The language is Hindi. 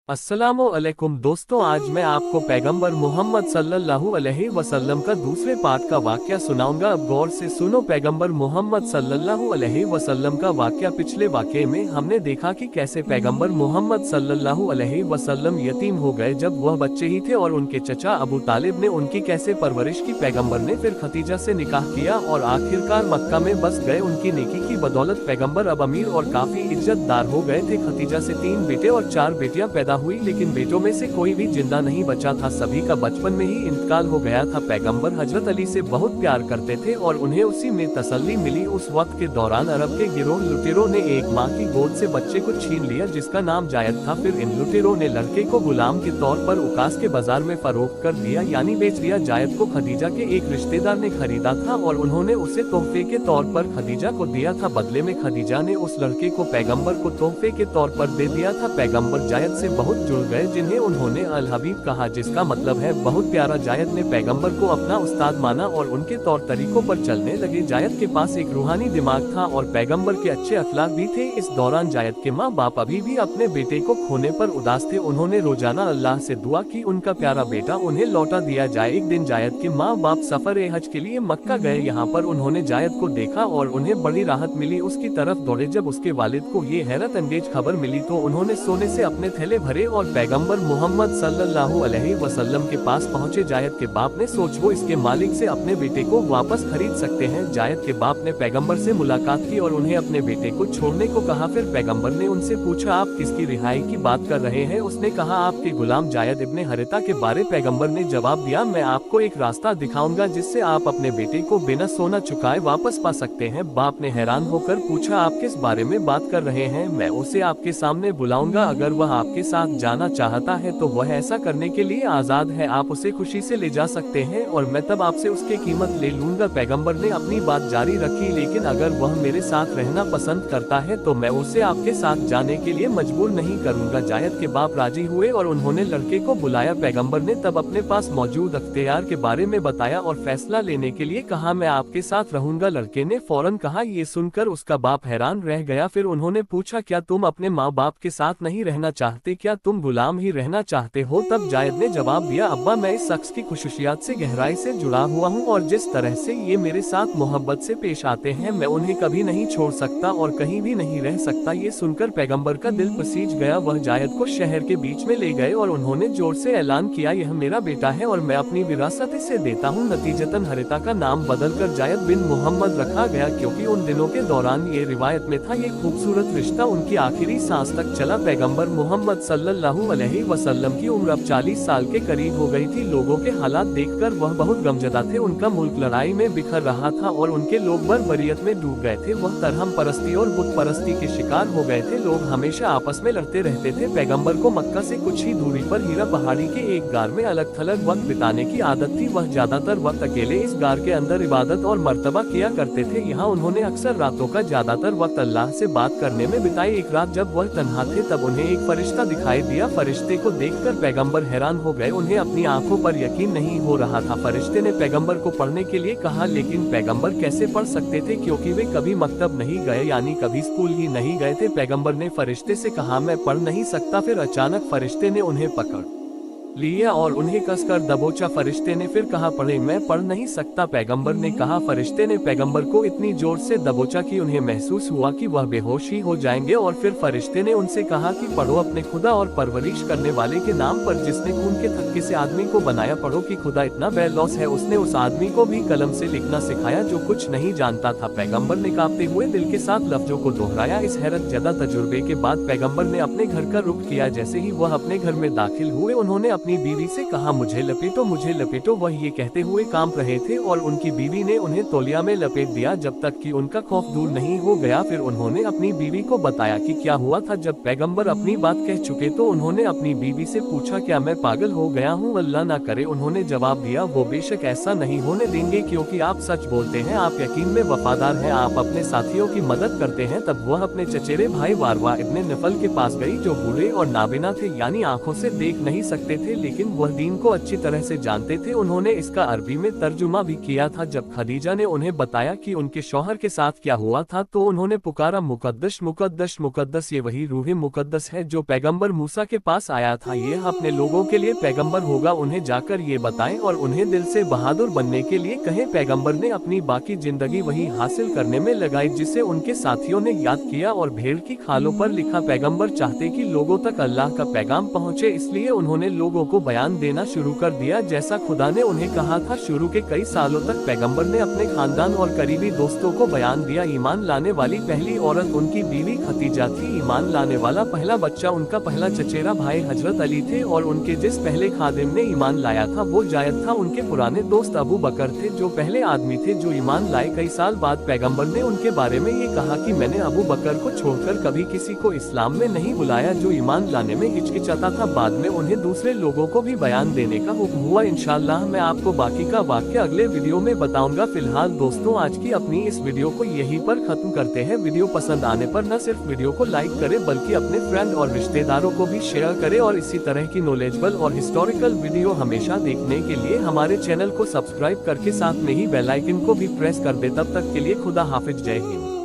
अस्सलामुअलैकुम दोस्तों, आज मैं आपको पैगंबर मोहम्मद सल्लल्लाहु अलैहि वसल्लम का दूसरे पार्ट का वाकया सुनाऊंगा। अब गौर से सुनो। पैगंबर मोहम्मद सल्लल्लाहु अलैहि वसल्लम का वाकया। पिछले वाकये में हमने देखा कि कैसे पैगंबर मोहम्मद सल्लल्लाहु अलैहि वसल्लम यतीम हो गए जब वह बच्चे ही थे और उनके चचा अबू तालिब ने उनकी कैसे परवरिश की। पैगंबर ने फिर खदीजा से निकाह किया और आखिरकार मक्का में बस गए। उनकी नेकी की बदौलत पैगंबर अब अमीर और काफी इज्जतदार हो गए थे। खदीजा से 3 बेटे और 4 बेटियां पैदा हुई, लेकिन बेटों में से कोई भी जिंदा नहीं बचा था। सभी का बचपन में ही इंतकाल हो गया था। पैगंबर हजरत अली से बहुत प्यार करते थे और उन्हें उसी में तसल्ली मिली। उस वक्त के दौरान अरब के गिरोह लुटेरों ने एक माँ की गोद से बच्चे को छीन लिया जिसका नाम जायद था। फिर इन लुटेरों ने लड़के को गुलाम के तौर पर उकास के बाजार में फरोख्त कर दिया, यानी बेच दिया। जायद को खदीजा के एक रिश्तेदार ने खरीदा था और उन्होंने उसे तोहफे के तौर पर खदीजा को दिया था। बदले में खदीजा ने उस लड़के को पैगंबर को तोहफे के तौर पर दे दिया था। पैगंबर जायद से बहुत जुड़ गए, जिन्हें उन्होंने अल हबीब कहा, जिसका मतलब है बहुत प्यारा। जायद ने पैगंबर को अपना उस्ताद माना और उनके तौर तरीकों पर चलने लगे। जायद के पास एक रूहानी दिमाग था और पैगंबर के अच्छे अखलाक भी थे। इस दौरान जायद के माँ बाप अभी भी अपने बेटे को खोने पर उदास थे। उन्होंने रोजाना अल्लाह से दुआ की उनका प्यारा बेटा उन्हें लौटा दिया जाए। एक दिन जायद के माँ बाप सफर हज के लिए मक्का गए। यहाँ पर उन्होंने जायद को देखा और उन्हें बड़ी राहत मिली। उसकी तरफ दौड़े। जब उसके वालिद को ये हैरत अंगेज खबर मिली तो उन्होंने सोने से अपने थैले भरे और पैगंबर मोहम्मद सल्लल्लाहु अलैहि वसल्लम के पास पहुंचे। जायद के बाप ने सोच वो इसके मालिक से अपने बेटे को वापस खरीद सकते हैं। जायद के बाप ने पैगंबर से मुलाकात की और उन्हें अपने बेटे को छोड़ने को कहा। फिर पैगंबर ने उनसे पूछा, आप किसकी रिहाई की बात कर रहे हैं? उसने कहा, आपके गुलाम जायद इब्ने हरिता के बारे। पैगंबर ने जवाब दिया, मैं आपको एक रास्ता दिखाऊंगा जिससे आप अपने बेटे को बिना सोना चुकाए वापस पा सकते हैं। बाप ने हैरान होकर पूछा, आप किस बारे में बात कर रहे हैं? मैं उसे आपके सामने बुलाऊंगा। अगर वह आपके साथ जाना चाहता है तो वह ऐसा करने के लिए आजाद है। आप उसे खुशी से ले जा सकते हैं और मैं तब आपसे उसकी कीमत ले लूंगा। पैगंबर ने अपनी बात जारी रखी, लेकिन अगर वह मेरे साथ रहना पसंद करता है तो मैं उसे आपके साथ जाने के लिए मजबूर नहीं करूंगा। जायद के बाप राजी हुए और उन्होंने लड़के को बुलाया। पैगंबर ने तब अपने पास मौजूद अख्तियार के बारे में बताया और फैसला लेने के लिए कहा, मैं आपके साथ रहूंगा। लड़के ने फौरन कहा। ये सुनकर उसका बाप हैरान रह गया। फिर उन्होंने पूछा, क्या तुम अपने माँ बाप के साथ नहीं रहना चाहते? क्या तुम गुलाम ही रहना चाहते हो? तब जायद ने जवाब दिया, अब्बा, मैं इस शख्स की खुशूसियात से गहराई से जुड़ा हुआ हूँ और जिस तरह से ये मेरे साथ मोहब्बत से पेश आते हैं मैं उन्हें कभी नहीं छोड़ सकता और कहीं भी नहीं रह सकता। ये सुनकर पैगंबर का दिल पसीज गया। वह जायद को शहर के बीच में ले गए और उन्होंने जोर से ऐलान किया, यह मेरा बेटा है और मैं अपनी विरासत इसे देता हूँ। नतीजतन हरिता का नाम बदलकर जायद बिन मोहम्मद रखा गया, क्योंकि उन दिनों के दौरान ये रिवायत में था ये खूबसूरत रिश्ता उनकी आखिरी सांस तक चला। पैगंबर मोहम्मद सल्लल्लाहु अलैहि वसल्लम की उम्र अब 40 साल के करीब हो गई थी। लोगों के हालात देखकर वह बहुत गमजदा थे। उनका मुल्क लड़ाई में बिखर रहा था और उनके लोग बर्बरियत में डूब गए थे। वह तरहम परस्ती और बुत परस्ती के शिकार हो गए थे। लोग हमेशा आपस में लड़ते रहते थे। पैगंबर को मक्का से कुछ ही दूरी पर हीरा पहाड़ी के एक गार में अलग थलग वक्त बिताने की आदत थी। वह ज्यादातर वक्त अकेले इस गार के अंदर इबादत और मर्तबा किया करते थे। यहाँ उन्होंने अक्सर रातों का ज्यादातर वक्त अल्लाह से बात करने में बिताए। एक रात जब वह तन्हा थे तब उन्हें एक फरिश्ता दिखाई दिया। फरिश्ते को देखकर पैगंबर हैरान हो गए। उन्हें अपनी आंखों पर यकीन नहीं हो रहा था। फरिश्ते ने पैगंबर को पढ़ने के लिए कहा, लेकिन पैगंबर कैसे पढ़ सकते थे क्योंकि वे कभी मकतब नहीं गए, यानी कभी स्कूल ही नहीं गए थे। पैगंबर ने फरिश्ते से कहा, मैं पढ़ नहीं सकता। फिर अचानक फरिश्ते ने उन्हें पकड़ लिया और उन्हें कसकर दबोचा। फरिश्ते ने फिर कहा, पढ़े। मैं पढ़ नहीं सकता, पैगंबर ने कहा। फरिश्ते ने पैगंबर को इतनी जोर से दबोचा कि उन्हें महसूस हुआ कि वह बेहोश ही हो जाएंगे और फिर फरिश्ते ने उनसे कहा कि पढ़ो अपने खुदा और परवरिश करने वाले के नाम पर जिसने खून के थक्के से आदमी को बनाया। पढ़ो कि खुदा इतना बेलौस है, उसने उस आदमी को भी कलम से लिखना सिखाया जो कुछ नहीं जानता था। पैगंबर ने कांपते हुए दिल के साथ लफ्जों को दोहराया। इस हैरत ज़दा तजुर्बे के बाद पैगंबर ने अपने घर का रुख किया। जैसे ही वह अपने घर में दाखिल हुए उन्होंने अपनी बीवी से कहा, मुझे लपेटो, मुझे लपेटो। वह ये कहते हुए कांप रहे थे और उनकी बीवी ने उन्हें तौलिया में लपेट दिया जब तक कि उनका खौफ दूर नहीं हो गया। फिर उन्होंने अपनी बीवी को बताया कि क्या हुआ था। जब पैगंबर अपनी बात कह चुके तो उन्होंने अपनी बीवी से पूछा, क्या मैं पागल हो गया हूँ? अल्लाह ना करे। उन्होंने जवाब दिया, वो बेशक ऐसा नहीं होने देंगे क्योंकि आप सच बोलते हैं, आप यकीन में वफादार हैं, आप अपने साथियों की मदद करते हैं। तब वह अपने चचेरे भाई वारवा इब्ने नफल के पास गई जो बूढ़े और नाबिना थे, यानी आंखों से देख नहीं सकते थे। लेकिन वह दीन को अच्छी तरह से जानते थे। उन्होंने इसका अरबी में तर्जुमा भी किया था। जब खदीजा ने उन्हें बताया कि उनके शौहर के साथ क्या हुआ था तो उन्होंने पुकारा, मुकद्दस मुकद्दस मुकद्दस, ये वही रूह मुकद्दस है जो पैगंबर मूसा के पास आया था। ये अपने लोगों के लिए पैगंबर होगा, उन्हें जाकर ये बताएं और उन्हें दिल से बहादुर बनने के लिए कहें। पैगंबर ने अपनी बाकी जिंदगी वही हासिल करने में लगाई जिसे उनके साथियों ने याद किया और भेड़ की खालों पर लिखा। पैगंबर चाहते कि लोगों तक अल्लाह का पैगाम पहुंचे, इसलिए उन्होंने लोगों को बयान देना शुरू कर दिया जैसा खुदा ने उन्हें कहा था। शुरू के कई सालों तक पैगंबर ने अपने खानदान और करीबी दोस्तों को बयान दिया। ईमान लाने वाली पहली औरत उनकी बीवी खदीजा थी। ईमान लाने वाला पहला बच्चा उनका पहला चचेरा भाई हजरत अली थे और उनके जिस पहले खादिम ने ईमान लाया था वो जायद था। उनके पुराने दोस्त अबू बकर थे जो पहले आदमी थे जो ईमान लाए। कई साल बाद पैगंबर ने उनके बारे में ये कहा कि मैंने अबू बकर को छोड़कर कभी किसी को इस्लाम में नहीं बुलाया जो ईमान लाने में हिचकिचाता था। बाद में उन्हें दूसरे लोगों को भी बयान देने का हुक्म हुआ। इंशाअल्लाह मैं आपको बाकी का वाक्य अगले वीडियो में बताऊंगा। फिलहाल दोस्तों आज की अपनी इस वीडियो को यहीं पर खत्म करते हैं। वीडियो पसंद आने पर न सिर्फ वीडियो को लाइक करें बल्कि अपने फ्रेंड और रिश्तेदारों को भी शेयर करें और इसी तरह की नॉलेजेबल और हिस्टोरिकल वीडियो हमेशा देखने के लिए हमारे चैनल को सब्सक्राइब करके साथ में ही बेल आइकन को भी प्रेस कर दे। तब तक के लिए खुदा हाफिज, जय हिंद।